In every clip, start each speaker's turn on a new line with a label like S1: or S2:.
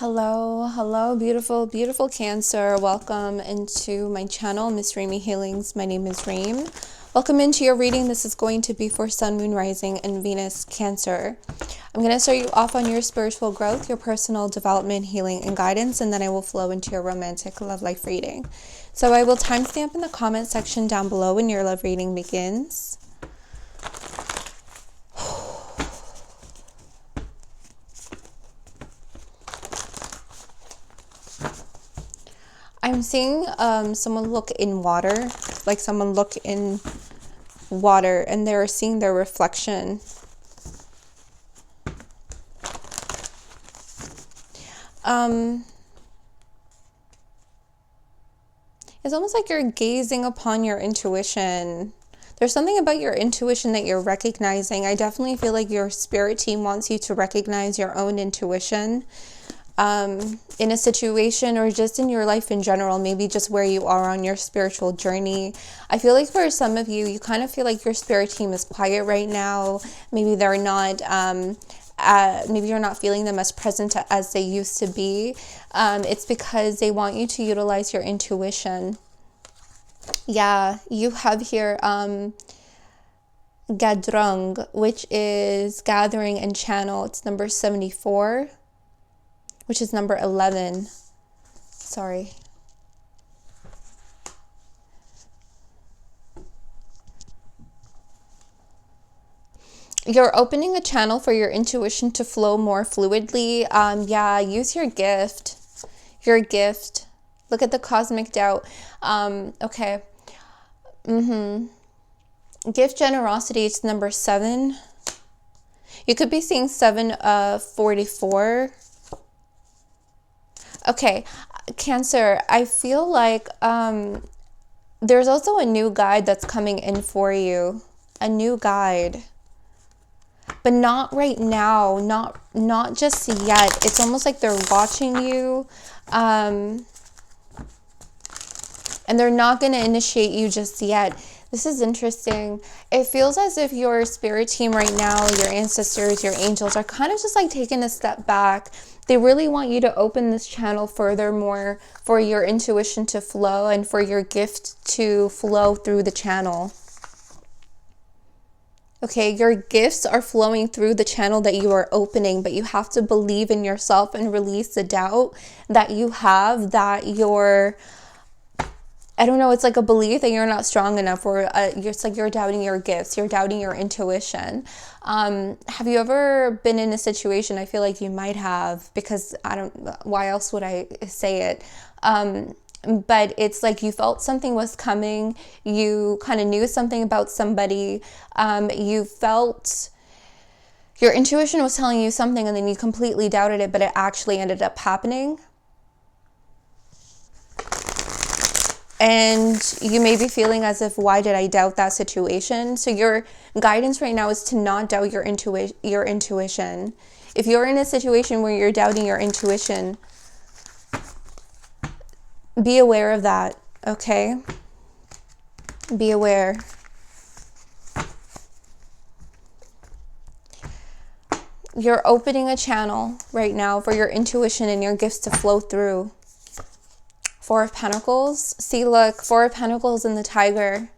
S1: Hello, beautiful, beautiful Cancer. Welcome into my channel, Miss Raimi Healings. My name is Raim. Welcome into your reading. This is going to be for Sun, Moon, Rising, and Venus, Cancer. I'm going to start you off on your spiritual growth, your personal development, healing, and guidance, and then I will flow into your romantic love life reading. So I will timestamp in the comment section down below when your love reading begins. I'm seeing someone look in water, like someone look in water and they're seeing their reflection. It's almost like you're gazing upon your intuition. There's something about your intuition that you're recognizing. I definitely feel like your spirit team wants you to recognize your own intuition. In a situation or just in your life in general, maybe just where you are on your spiritual journey. I feel like for some of you, you kind of feel like your spirit team is quiet right now. Maybe they're not, maybe you're not feeling them as present as they used to be. It's because they want you to utilize your intuition. Yeah, you have here, Gadrung, which is gathering and channel. It's number 74. Which is number 11. Sorry. You're opening a channel for your intuition to flow more fluidly. Yeah, use your gift. Your gift. Look at the cosmic doubt. Okay. Gift generosity. It's number 7. You could be seeing 744. Okay, Cancer, I feel like there's also a new guide that's coming in for you. A new guide. But not right now. Not just yet. It's almost like they're watching you. And they're not going to initiate you just yet. This is interesting. It feels as if your spirit team right now, your ancestors, your angels are kind of just like taking a step back. They really want you to open this channel furthermore for your intuition to flow and for your gift to flow through the channel. Okay, your gifts are flowing through the channel that you are opening, but you have to believe in yourself and release the doubt that you have that you're, I don't know, it's like a belief that you're not strong enough, or it's like you're doubting your gifts, you're doubting your intuition. Have you ever been in a situation, I feel like you might have, because why else would I say it? But it's like you felt something was coming, you kind of knew something about somebody, you felt your intuition was telling you something and then you completely doubted it, but it actually ended up happening. And you may be feeling as if, why did I doubt that situation? So your guidance right now is to not doubt your intuition. If you're in a situation where you're doubting your intuition, be aware of that, okay? Be aware. You're opening a channel right now for your intuition and your gifts to flow through. 4 of Pentacles. See, look, 4 of Pentacles and the Tiger.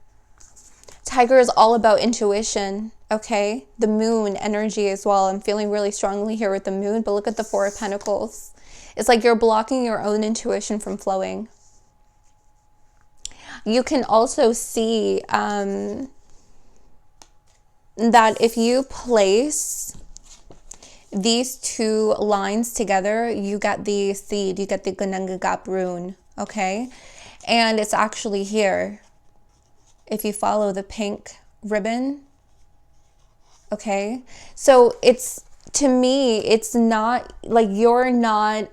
S1: Tiger is all about intuition, okay? The Moon energy as well. I'm feeling really strongly here with the Moon, but look at the 4 of Pentacles. It's like you're blocking your own intuition from flowing. You can also see that if you place these 2 lines together, you get the seed, you get the Gunangagap rune. Okay, and it's actually here if you follow the pink ribbon. Okay, so it's, to me, it's not like you're not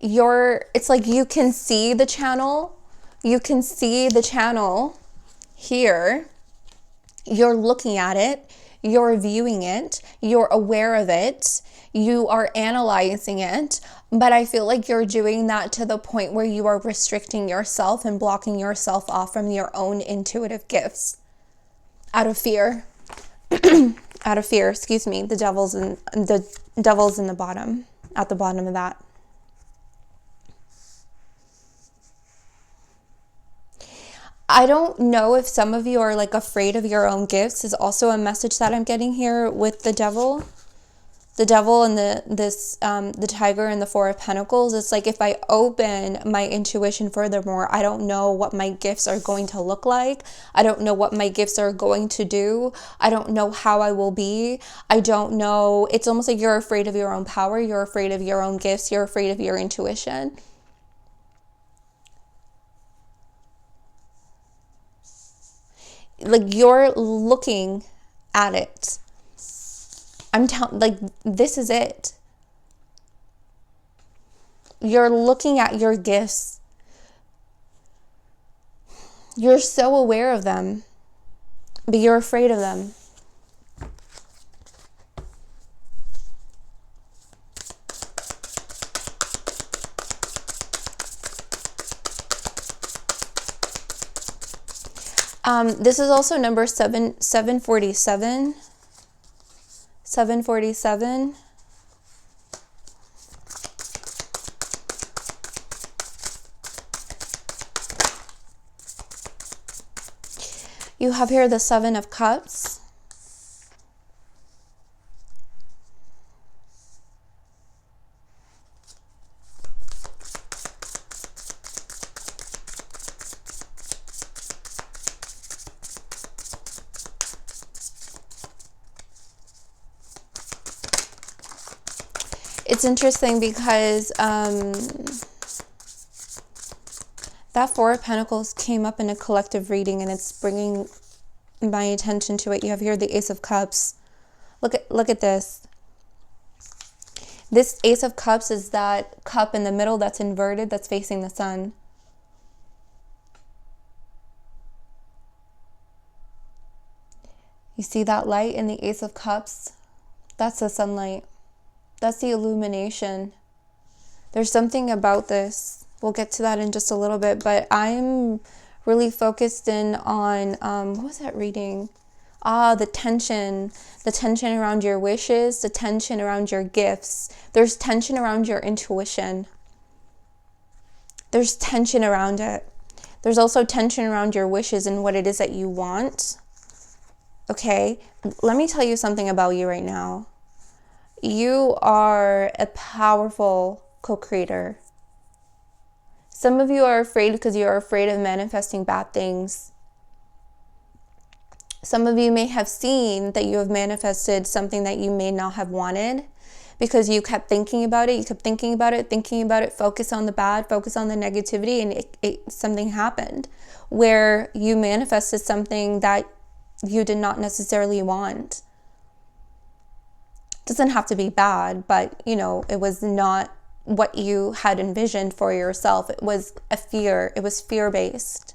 S1: it's like you can see the channel, here, you're looking at it, you're viewing it, you're aware of it, you are analyzing it, but I feel like you're doing that to the point where you are restricting yourself and blocking yourself off from your own intuitive gifts out of fear. Out of fear, excuse me. The devil's in the bottom. at the bottom of that. I don't know if some of you are like afraid of your own gifts, is also a message that I'm getting here with the devil. The devil and the tiger and the Four of Pentacles. It's like, if I open my intuition furthermore, I don't know what my gifts are going to look like. I don't know what my gifts are going to do. I don't know how I will be. I don't know. It's almost like you're afraid of your own power. You're afraid of your own gifts. You're afraid of your intuition. Like, you're looking at it. I'm telling, like, this is it. You're looking at your gifts. You're so aware of them, but you're afraid of them. This is also number 747. 747. You have here the Seven of Cups. It's interesting because that Four of Pentacles came up in a collective reading, and it's bringing my attention to it. You have here the Ace of Cups. Look at this. This Ace of Cups is that cup in the middle that's inverted, that's facing the sun. You see that light in the Ace of Cups? That's the sunlight. That's the illumination. There's something about this. We'll get to that in just a little bit, but I'm really focused in on, what was that reading? The tension around your wishes, the tension around your gifts. There's tension around your intuition. There's tension around it. There's also tension around your wishes and what it is that you want. Okay, let me tell you something about you right now. You are a powerful co-creator. Some of you are afraid because you are afraid of manifesting bad things. Some of you may have seen that you have manifested something that you may not have wanted because you kept thinking about it. You kept thinking about it, focus on the bad, focus on the negativity, and something happened where you manifested something that you did not necessarily want. Doesn't have to be bad, but it was not what you had envisioned for yourself. It was a fear. It was fear-based.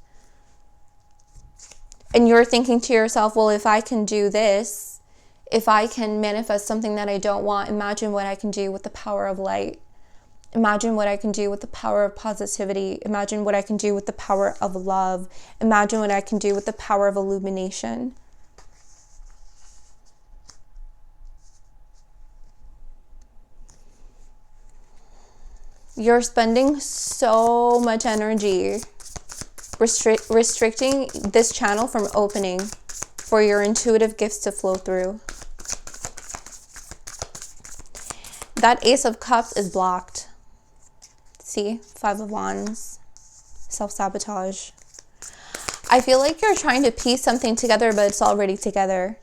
S1: And you're thinking to yourself, well, if I can do this, if I can manifest something that I don't want, imagine what I can do with the power of light. Imagine what I can do with the power of positivity. Imagine what I can do with the power of love. Imagine what I can do with the power of illumination. You're spending so much energy restricting this channel from opening for your intuitive gifts to flow through. That Ace of Cups is blocked. See? Five of Wands. Self-sabotage. I feel like you're trying to piece something together, but it's already together.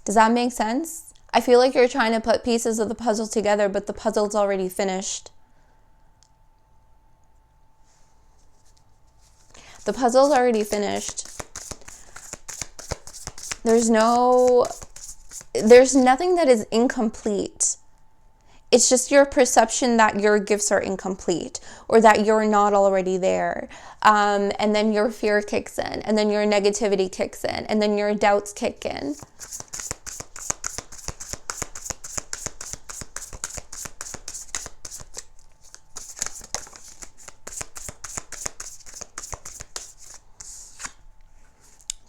S1: Does that make sense? I feel like you're trying to put pieces of the puzzle together, but the puzzle's already finished. The puzzle's already finished. There's nothing that is incomplete. It's just your perception that your gifts are incomplete or that you're not already there. And then your fear kicks in, and then your negativity kicks in, and then your doubts kick in.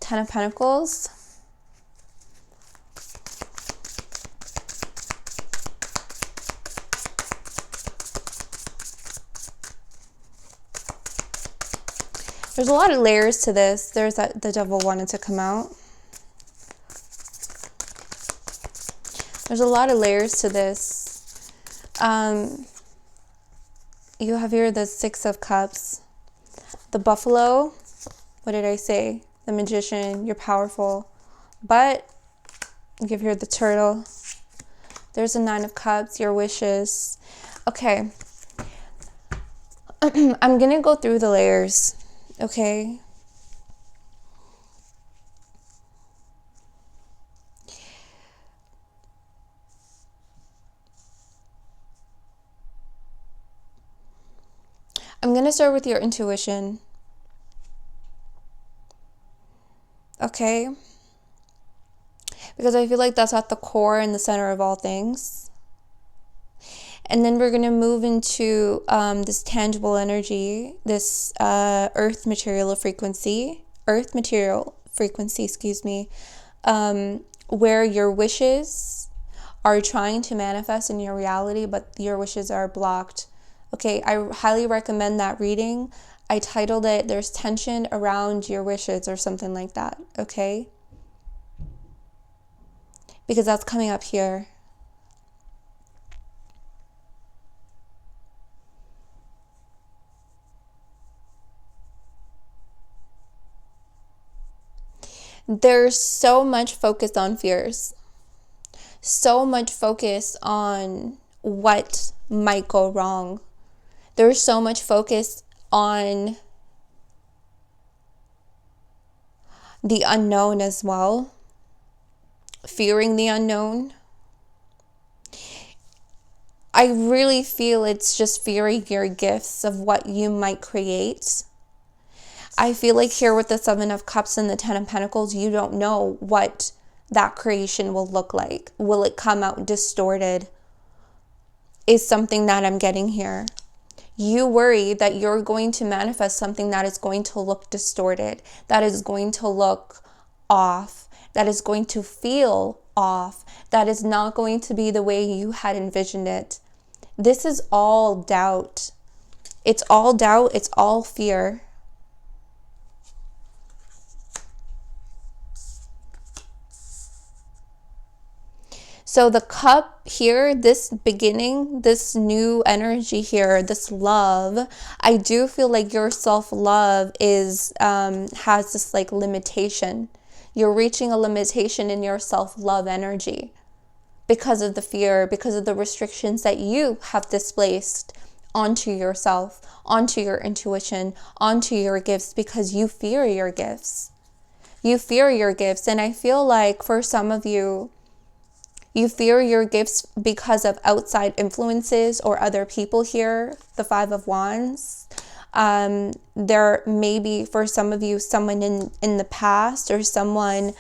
S1: Ten of Pentacles. There's a lot of layers to this. There's that the devil wanted to come out. There's a lot of layers to this. You have here the Six of Cups. The buffalo. What did I say? The magician. You're powerful. But you have here the turtle. There's a Nine of Cups. Your wishes. Okay. I'm going to go through the layers. Okay. I'm going to start with your intuition. Okay. Because I feel like that's at the core and the center of all things. And then we're going to move into this tangible energy, this earth material frequency, excuse me, where your wishes are trying to manifest in your reality, but your wishes are blocked. Okay, I highly recommend that reading. I titled it, There's Tension Around Your Wishes, or something like that, okay? Because that's coming up here. There's so much focus on fears. So much focus on what might go wrong. There's so much focus on the unknown as well. Fearing the unknown. I really feel it's just fearing your gifts of what you might create. I feel like here with the Seven of Cups and the Ten of Pentacles, you don't know what that creation will look like. Will it come out distorted? Is something that I'm getting here. You worry that you're going to manifest something that is going to look distorted, that is going to look off, that is going to feel off, that is not going to be the way you had envisioned it. This is all doubt. It's all doubt. It's all fear. So the cup here, this beginning, this new energy here, this love, I do feel like your self-love is has this like limitation. You're reaching a limitation in your self-love energy because of the fear, because of the restrictions that you have displaced onto yourself, onto your intuition, onto your gifts, because you fear your gifts. You fear your gifts. And I feel like for some of you, you fear your gifts because of outside influences or other people here, the Five of Wands. There may be, for some of you, someone in the past, or someone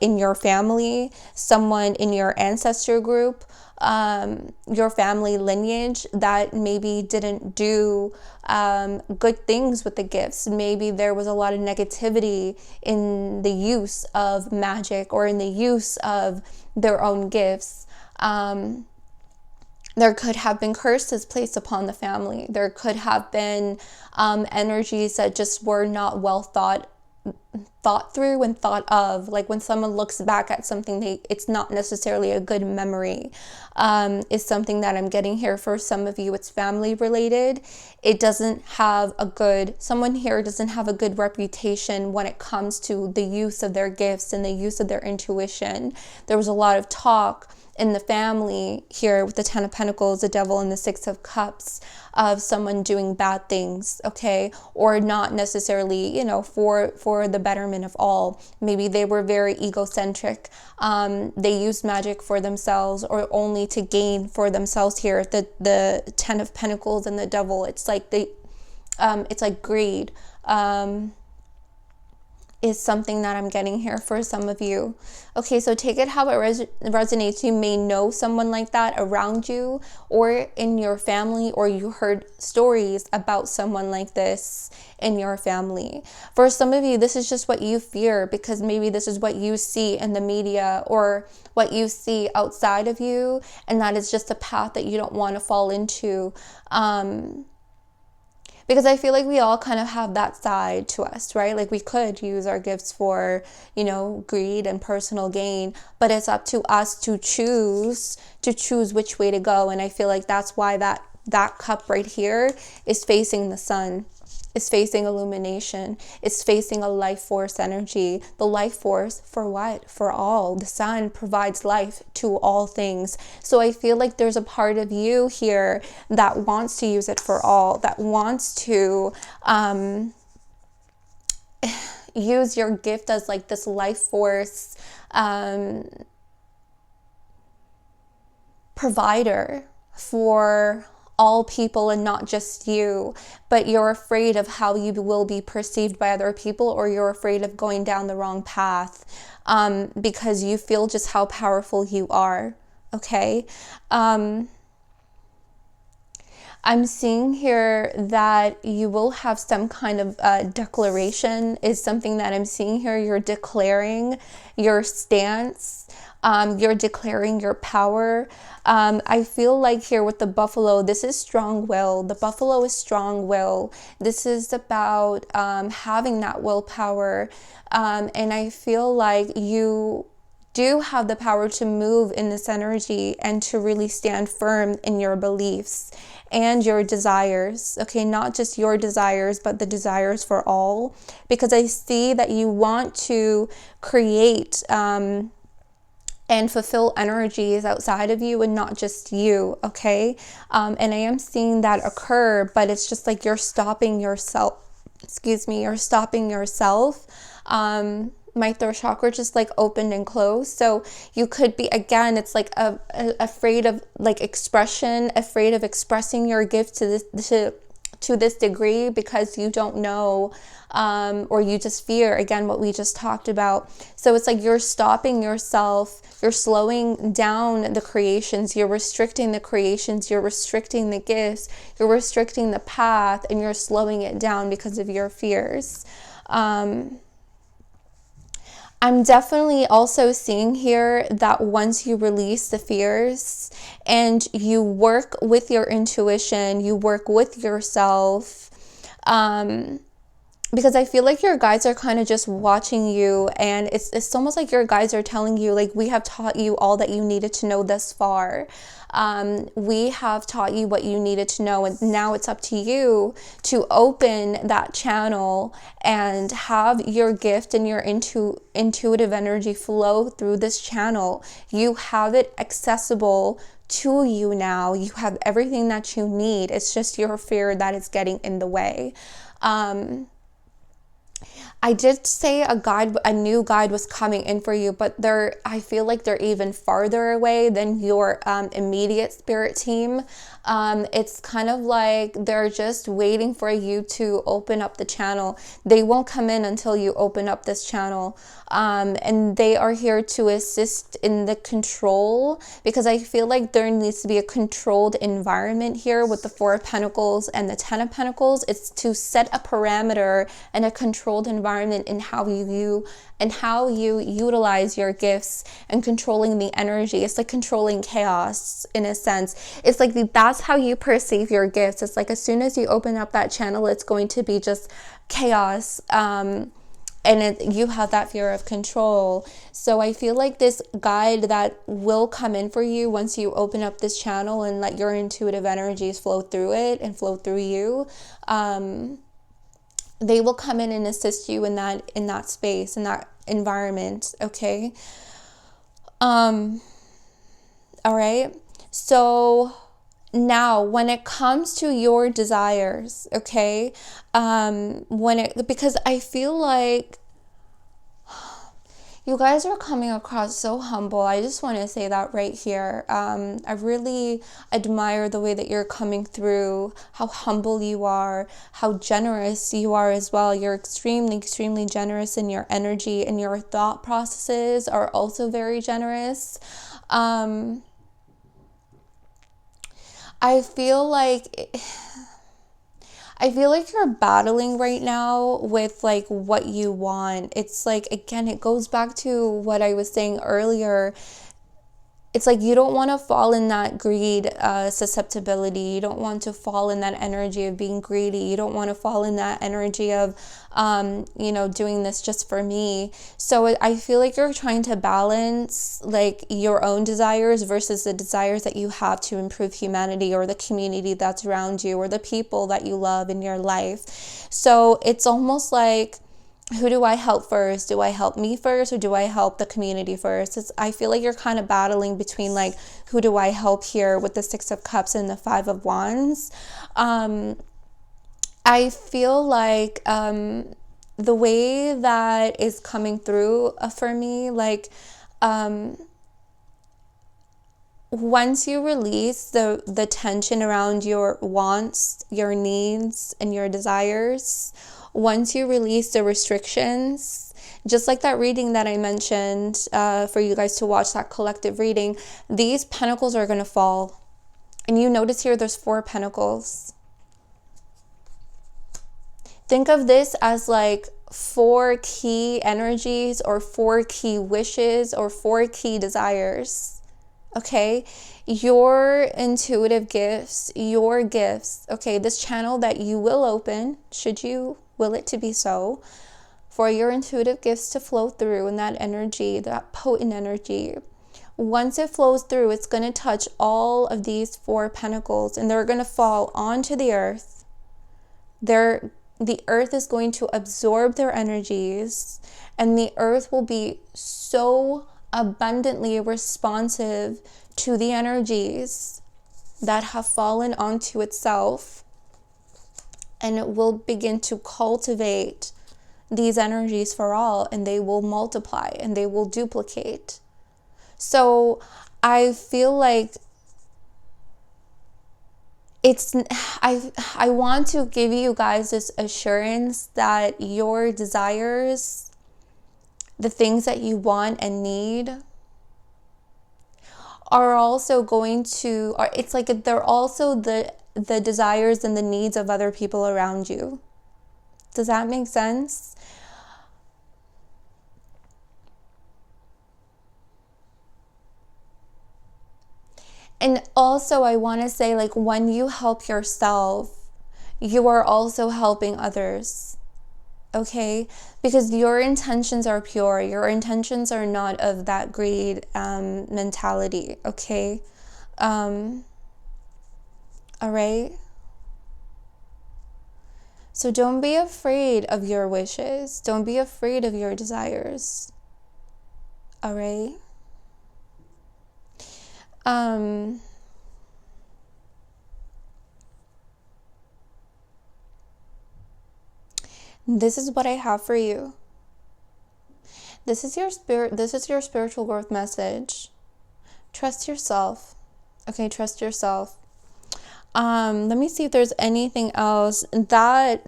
S1: in your family, someone in your ancestor group, your family lineage that maybe didn't do good things with the gifts. Maybe there was a lot of negativity in the use of magic or in the use of their own gifts. There could have been curses placed upon the family. There could have been energies that just were not well thought through and thought of. Like when someone looks back at something, it's not necessarily a good memory. Is something that I'm getting here. For some of you, it's family related. It doesn't have a good, someone here doesn't have a good reputation when it comes to the use of their gifts and the use of their intuition. There was a lot of talk in the family here with the Ten of Pentacles, the Devil, and the Six of Cups of someone doing bad things, okay? Or not necessarily, you know, for the betterment of all. Maybe they were very egocentric. They used magic for themselves or only to gain for themselves here. The Ten of Pentacles and the Devil, it's like it's like greed. Is something that I'm getting here for some of you. Okay, so take it how it resonates. You may know someone like that around you or in your family, or you heard stories about someone like this in your family. For some of you, this is just what you fear because maybe this is what you see in the media or what you see outside of you, and that is just a path that you don't want to fall into. Because I feel like we all kind of have that side to us, right? Like we could use our gifts for, you know, greed and personal gain, but it's up to us to choose which way to go. And I feel like that's why that cup right here is facing the sun. It's facing illumination. It's facing a life force energy. The life force for what? For all. The sun provides life to all things. So I feel like there's a part of you here that wants to use it for all, that wants to use your gift as like this life force provider for all people and not just you, but you're afraid of how you will be perceived by other people, or you're afraid of going down the wrong path because you feel just how powerful you are, okay? I'm seeing here that you will have some kind of declaration is something that I'm seeing here. You're declaring your stance. You're declaring your power. I feel like here with the buffalo, this is strong will. The buffalo is strong will. This is about having that willpower. And I feel like you do have the power to move in this energy and to really stand firm in your beliefs and your desires. Okay, not just your desires, but the desires for all. Because I see that you want to create and fulfill energies outside of you and not just you, okay? And I am seeing that occur, but it's just like you're stopping yourself. You're stopping yourself. My throat chakra just like opened and closed. So you could be, again, it's like afraid of like expression, afraid of expressing your gift to this degree because you don't know, or you just fear, again, what we just talked about. So it's like you're stopping yourself, you're slowing down the creations, you're restricting the creations, you're restricting the gifts, you're restricting the path, and you're slowing it down because of your fears. I'm definitely also seeing here that once you release the fears and you work with your intuition, you work with yourself, because I feel like your guides are kind of just watching you, and it's almost like your guides are telling you, like, we have taught you all that you needed to know thus far. We have taught you what you needed to know, and now it's up to you to open that channel and have your gift and your intuitive energy flow through this channel. You have it accessible to you now. You have everything that you need. It's just your fear that is getting in the way. I did say a new guide was coming in for you, but I feel like they're even farther away than your immediate spirit team. It's kind of like they're just waiting for you to open up the channel. They won't come in until you open up this channel. And they are here to assist in the control, because I feel like there needs to be a controlled environment here with the Four of Pentacles and the Ten of Pentacles. It's to set a parameter and a controlled environment in how you utilize your gifts and controlling the energy. It's like controlling chaos in a sense. It's like that's how you perceive your gifts. It's like as soon as you open up that channel, it's going to be just chaos. And you have that fear of control. So I feel like this guide that will come in for you once you open up this channel and let your intuitive energies flow through it and flow through you, they will come in and assist you in that space, in that environment, okay? All right. So now when it comes to your desires, okay, because I feel like you guys are coming across so humble. I just want to say that right here. I really admire the way that you're coming through, how humble you are, how generous you are as well. You're extremely, extremely generous in your energy, and your thought processes are also very generous. I feel like you're battling right now with like what you want. It's like, again, it goes back to what I was saying earlier. it's like you don't want to fall in that greed, susceptibility. You don't want to fall in that energy of being greedy. You don't want to fall in that energy of, doing this just for me. So I feel like you're trying to balance like your own desires versus the desires that you have to improve humanity or the community that's around you or the people that you love in your life. So it's almost like, who do I help first? Do I help me first or do I help the community first? I feel like you're kind of battling between like, who do I help here with the Six of Cups and the Five of Wands? I feel like the way that is coming through for me, like once you release the tension around your wants, your needs, and your desires, once you release the restrictions, just like that reading that I mentioned for you guys to watch, that collective reading, these pentacles are going to fall. And you notice here there's 4 pentacles. Think of this as like 4 key energies or 4 key wishes or 4 key desires. Okay, your intuitive gifts, your gifts, okay, this channel that you will open, should you will it to be so, for your intuitive gifts to flow through in that energy, that potent energy. Once it flows through, it's going to touch all of these 4 pentacles and they're going to fall onto the earth. The earth is going to absorb their energies and the earth will be so abundantly responsive to the energies that have fallen onto itself, and it will begin to cultivate these energies for all, and they will multiply and they will duplicate. So I feel like I want to give you guys this assurance that your desires, the things that you want and need, are also going to, it's like they're also the desires and the needs of other people around you. Does that make sense? And also I want to say, like, when you help yourself, you are also helping others. Okay, because your intentions are pure. Your intentions are not of that greed mentality. Okay, all right. So don't be afraid of your wishes. Don't be afraid of your desires. All right. This is what I have for you. This is your spiritual growth message. Trust yourself. Okay, trust yourself. Let me see if there's anything else. That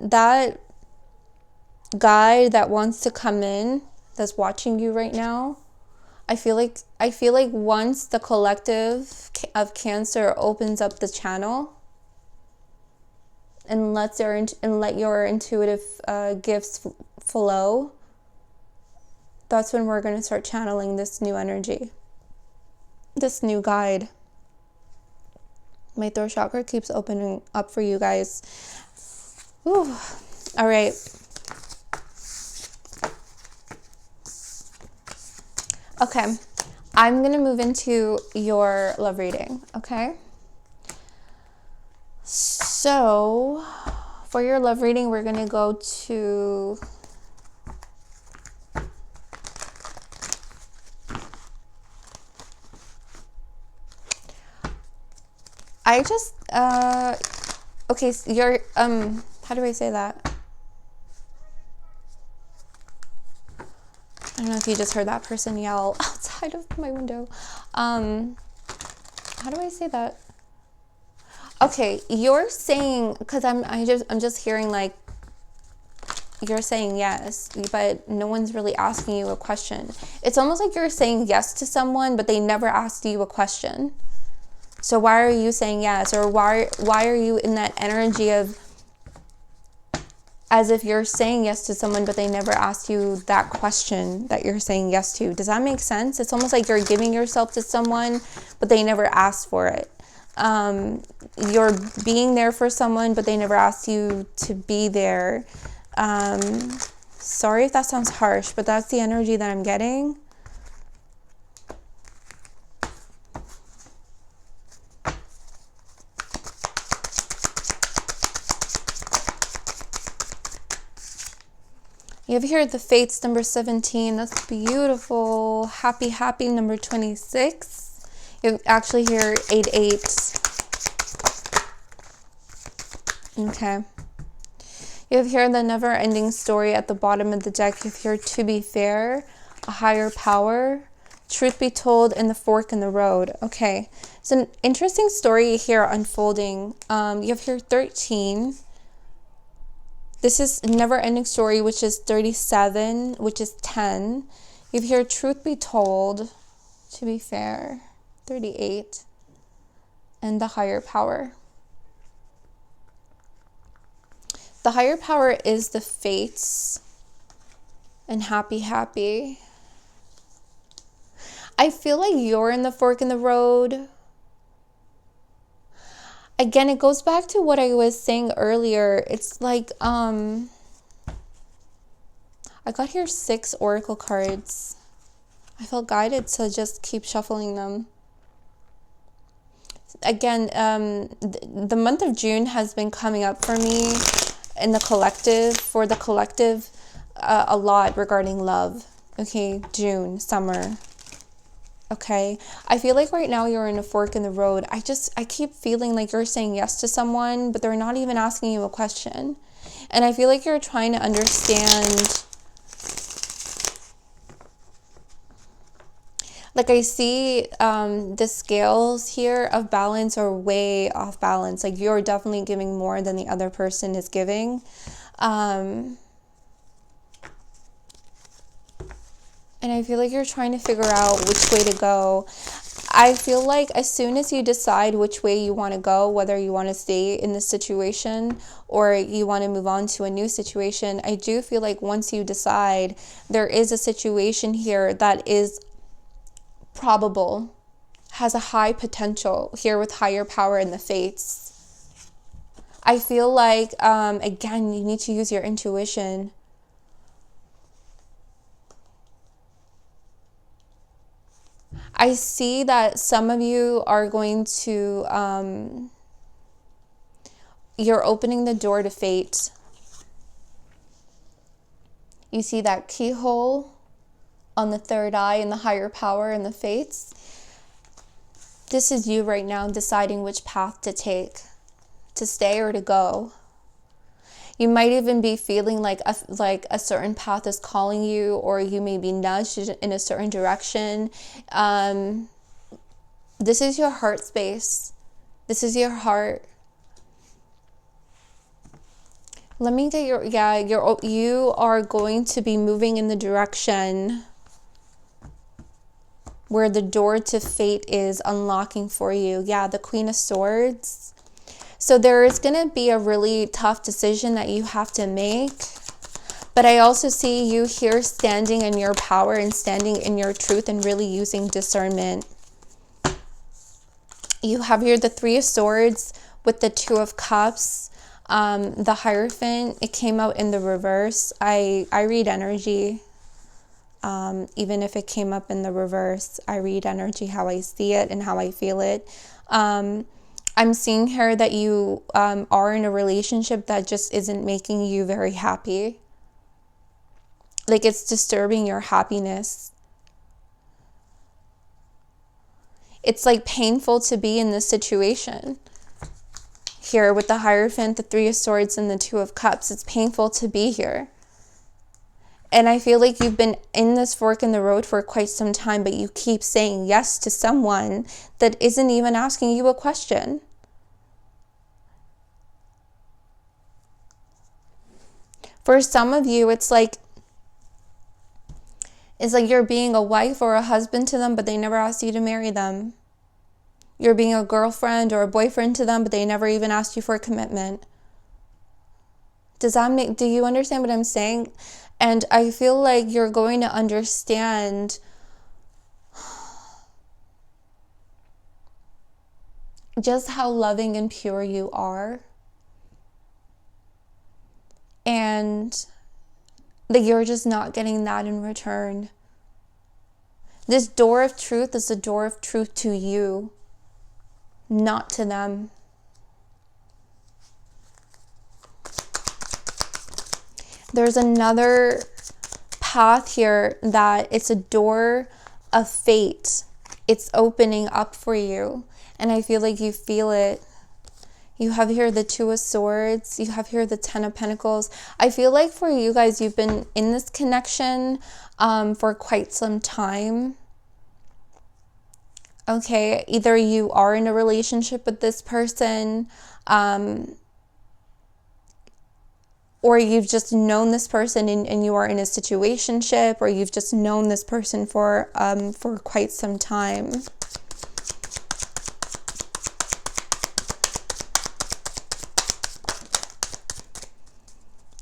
S1: guy that wants to come in, that's watching you right now, I feel like once the collective of Cancer opens up the channel and let your intuitive gifts flow, that's when we're going to start channeling this new energy, this new guide. My throat chakra keeps opening up for you guys. Whew. All right. Okay. I'm going to move into your love reading. Okay. So for your love reading, we're going to go to okay, so you're, how do I say that? I don't know if you just heard that person yell outside of my window. How do I say that? Okay, you're saying, because I'm just hearing like you're saying yes, but no one's really asking you a question. It's almost like you're saying yes to someone, but they never asked you a question. So why are you saying yes? Or why are you in that energy of as if you're saying yes to someone, but they never asked you that question that you're saying yes to. Does that make sense? It's almost like you're giving yourself to someone, but they never asked for it. You're being there for someone, but they never asked you to be there. Sorry if that sounds harsh, but that's the energy that I'm getting. You have here the Fates, number 17. That's beautiful. Happy, happy, number 26. You actually hear 88. Okay. You have here the never-ending story at the bottom of the deck. You have here to be fair, a higher power, truth be told, and the fork in the road. Okay. It's an interesting story here unfolding. You have here 13. This is never-ending story, which is 37, which is 10. You have here truth be told, to be fair, 38, and the higher power. The higher power is the Fates and happy, happy. I feel like you're in the fork in the road. Again, it goes back to what I was saying earlier. It's like, I got here 6 oracle cards. I felt guided to just keep shuffling them. Again, the month of June has been coming up for me in the collective, a lot regarding love. Okay, June, summer. Okay, I feel like right now you're in a fork in the road. I keep feeling like you're saying yes to someone, but they're not even asking you a question. And I feel like you're trying to understand. Like I see the scales here of balance are way off balance. Like you're definitely giving more than the other person is giving. And I feel like you're trying to figure out which way to go. I feel like as soon as you decide which way you want to go, whether you want to stay in this situation or you want to move on to a new situation, I do feel like once you decide, there is a situation here that is probable, has a high potential here with higher power in the Fates. I feel like, again, you need to use your intuition. I see that some of you are going to, you're opening the door to fate. You see that keyhole on the third eye in the higher power in the Fates. This is you right now deciding which path to take, to stay or to go. You might even be feeling like a certain path is calling you, or you may be nudged in a certain direction. This is your heart space. This is your heart. Let me get you are going to be moving in the direction where the door to fate is unlocking for you. Yeah, the Queen of Swords. So there is going to be a really tough decision that you have to make. But I also see you here standing in your power and standing in your truth and really using discernment. You have here the Three of Swords with the Two of Cups. The Hierophant, it came out in the reverse. I read energy. Even if it came up in the reverse, I read energy how I see it and how I feel it. I'm seeing here that you are in a relationship that just isn't making you very happy. Like it's disturbing your happiness. It's like painful to be in this situation. Here with the Hierophant, the Three of Swords, and the Two of Cups, it's painful to be here. And I feel like you've been in this fork in the road for quite some time, but you keep saying yes to someone that isn't even asking you a question. For some of you, it's like you're being a wife or a husband to them, but they never asked you to marry them. You're being a girlfriend or a boyfriend to them, but they never even asked you for a commitment. do you understand what I'm saying? And I feel like you're going to understand just how loving and pure you are. And that you're just not getting that in return. This door of truth is a door of truth to you, not to them. There's another path here that it's a door of fate. It's opening up for you. And I feel like you feel it. You have here the Two of Swords. You have here the Ten of Pentacles. I feel like for you guys, you've been in this connection for quite some time. Okay, either you are in a relationship with this person, or you've just known this person and you are in a situationship, or you've just known this person for quite some time.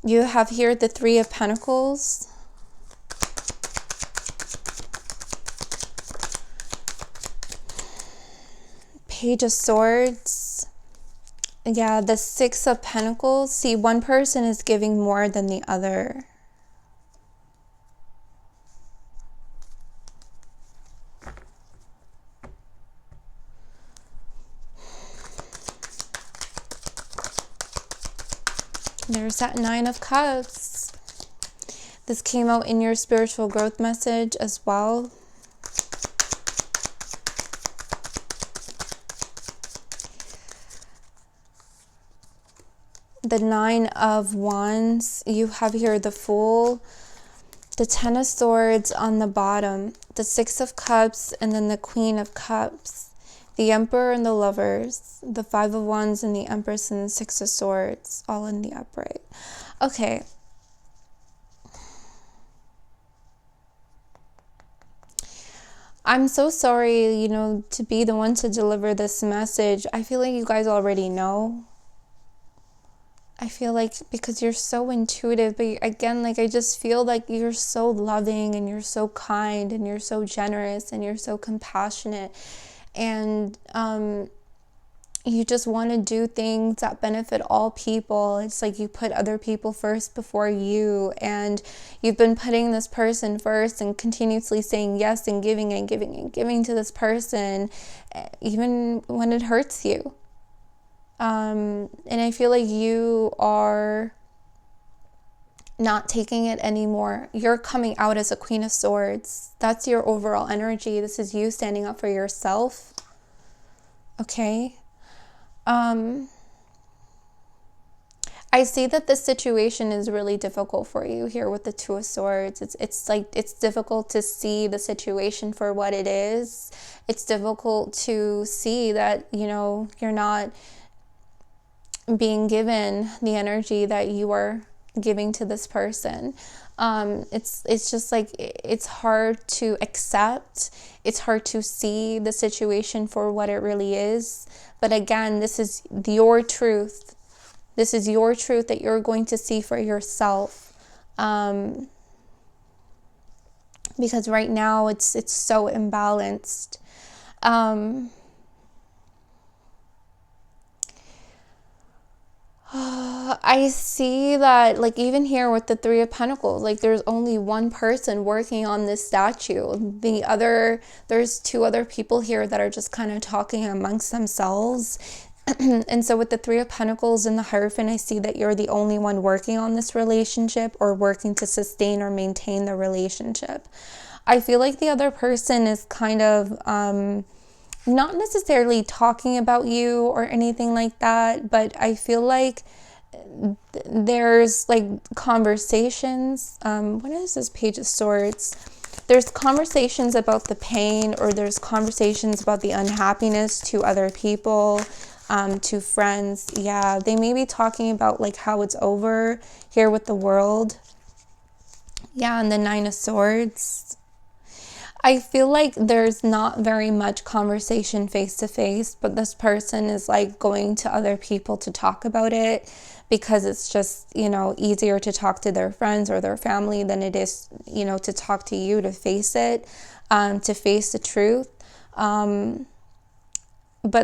S1: You have here the Three of Pentacles. Page of Swords. Yeah, the Six of Pentacles. See, one person is giving more than the other. There's that Nine of Cups. This came out in your spiritual growth message as well. The Nine of Wands. You have here the Fool, the Ten of Swords on the bottom, the Six of Cups, and then the Queen of Cups. The Emperor and the Lovers, the Five of Wands and the Empress and the Six of Swords, all in the upright. Okay. I'm so sorry, to be the one to deliver this message. I feel like you guys already know. I feel like because you're so intuitive, but again, I just feel like you're so loving and you're so kind and you're so generous and you're so compassionate. And you just want to do things that benefit all people. It's like you put other people first before you, and you've been putting this person first and continuously saying yes and giving and giving and giving to this person, even when it hurts you. And I feel like you are not taking it anymore. You're coming out as a Queen of Swords. That's your overall energy. This is you standing up for yourself. Okay. I see that this situation is really difficult for you here with the Two of Swords. It's difficult to see the situation for what it is. It's difficult to see that, you're not being given the energy that you are giving to this person. It's just like, it's hard to accept. It's hard to see the situation for what it really is. But again, this is your truth. This is your truth that you're going to see for yourself. Because right now it's so imbalanced. I see that, even here with the Three of Pentacles, there's only one person working on this statue. There's two other people here that are just kind of talking amongst themselves. And so with the Three of Pentacles in the Hierophant, I see that you're the only one working on this relationship or working to sustain or maintain the relationship. I feel like the other person is kind of not necessarily talking about you or anything like that, but I feel like there's conversations. What is this Page of Swords? There's conversations about the pain, or there's conversations about the unhappiness to other people, to friends. Yeah, they may be talking about how it's over here with the World. Yeah, and the Nine of Swords. I feel like there's not very much conversation face to face, but this person is like going to other people to talk about it because it's just, easier to talk to their friends or their family than it is, to talk to you, to face it, to face the truth. But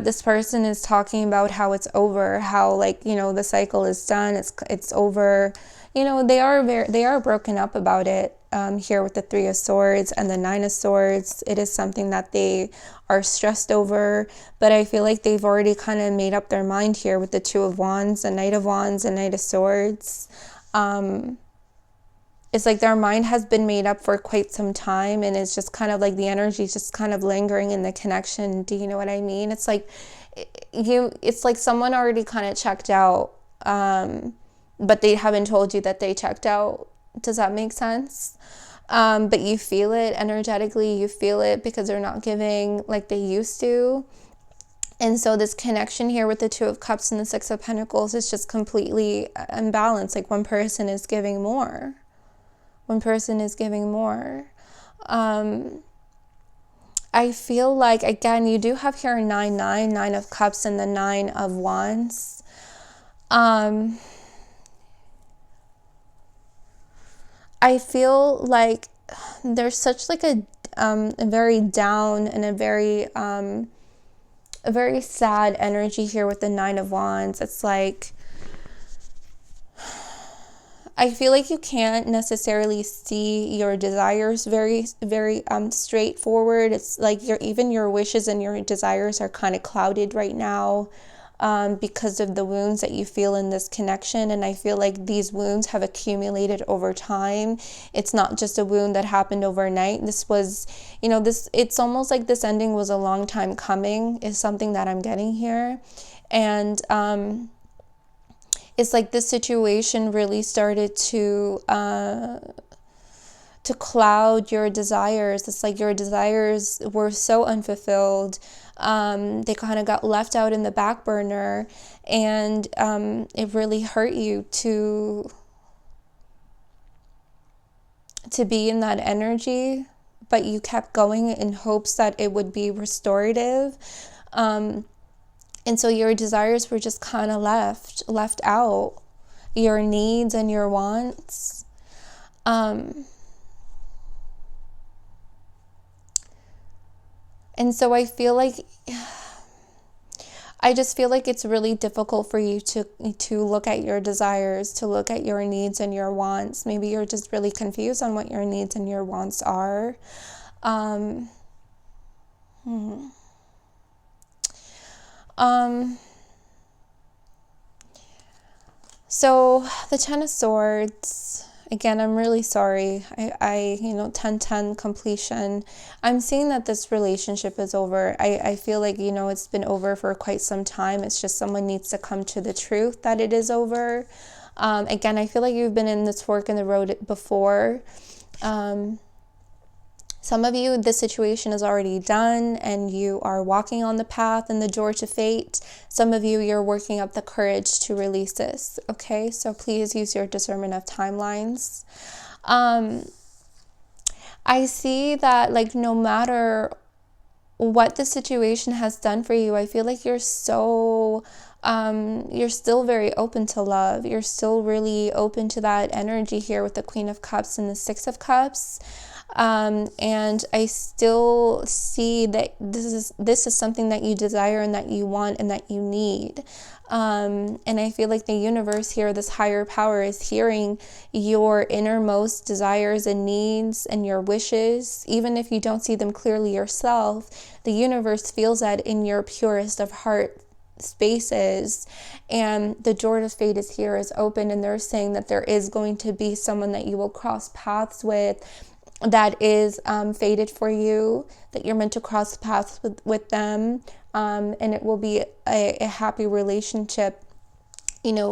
S1: this person is talking about how it's over, how the cycle is done, it's over. They are broken up about it. Here with the Three of Swords and the Nine of Swords, it is something that they are stressed over, but I feel like they've already kind of made up their mind here with the Two of Wands, the Knight of Wands, and Knight of Swords. It's like their mind has been made up for quite some time, and it's just kind of like the energy is just kind of lingering in the connection. Do you know what I mean? It's like it's like someone already kind of checked out, but they haven't told you that they checked out. Does that make sense? But you feel it energetically, you feel it because they're not giving like they used to. And so this connection here with the Two of Cups and the Six of Pentacles is just completely imbalanced. Like one person is giving more. One person is giving more. I feel like, again, you do have here 9-9, Nine of Cups and the Nine of Wands. I feel like there's such like a very down and a very sad energy here with the Nine of Wands. It's like, I feel like you can't necessarily see your desires very, very straightforward. It's like even your wishes and your desires are kind of clouded right now because of the wounds that you feel in this connection. And I feel like these wounds have accumulated over time. It's not just a wound that happened overnight. This was, it's almost like this ending was a long time coming, is something that I'm getting here. And it's like this situation really started to cloud your desires. It's like your desires were so unfulfilled. They kind of got left out in the back burner, and it really hurt you to be in that energy, but you kept going in hopes that it would be restorative. And so your desires were just kind of left out, your needs and your wants. And so I just feel like it's really difficult for you to look at your desires, to look at your needs and your wants. Maybe you're just really confused on what your needs and your wants are. So the Ten of Swords, again, I'm really sorry. I 10-10 completion. I'm seeing that this relationship is over. I feel like, it's been over for quite some time. It's just someone needs to come to the truth that it is over. Again, I feel like you've been in this fork in the road before. Some of you, this situation is already done and you are walking on the path and the door to fate. Some of you, you're working up the courage to release this. Okay, so please use your discernment of timelines. I see that no matter what the situation has done for you, I feel like you're still very open to love. You're still really open to that energy here with the Queen of Cups and the Six of Cups. And I still see that this is something that you desire and that you want and that you need. And I feel like the universe here, this higher power, is hearing your innermost desires and needs and your wishes. Even if you don't see them clearly yourself, the universe feels that in your purest of heart spaces, and the door to fate is here, is open, and they're saying that there is going to be someone that you will cross paths with that is fated for you, that you're meant to cross paths with them, and it will be a happy relationship,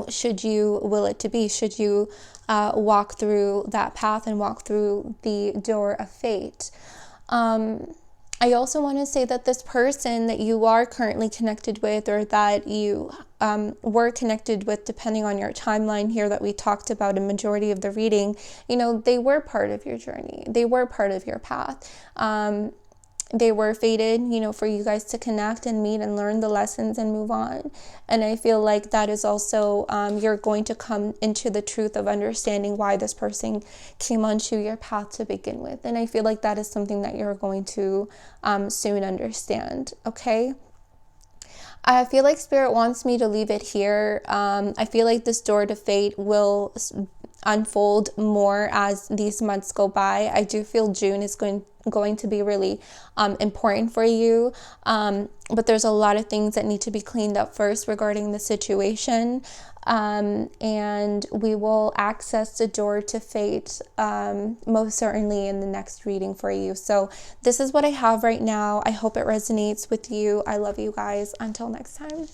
S1: should you will it to be, should you walk through that path and walk through the door of fate. I also want to say that this person that you are currently connected with, or that you were connected with, depending on your timeline here that we talked about in majority of the reading, you know, they were part of your journey. They were part of your path. They were fated, you know, for you guys to connect and meet and learn the lessons and move on. And I feel like that is also, you're going to come into the truth of understanding why this person came onto your path to begin with. And I feel like that is something that you're going to soon understand, okay? I feel like Spirit wants me to leave it here. I feel like this door to fate will unfold more as these months go by. I do feel June is going to be really important for you. But there's a lot of things that need to be cleaned up first regarding the situation. And we will access the door to fate most certainly in the next reading for you. So this is what I have right now. I hope it resonates with you. I love you guys. Until next time.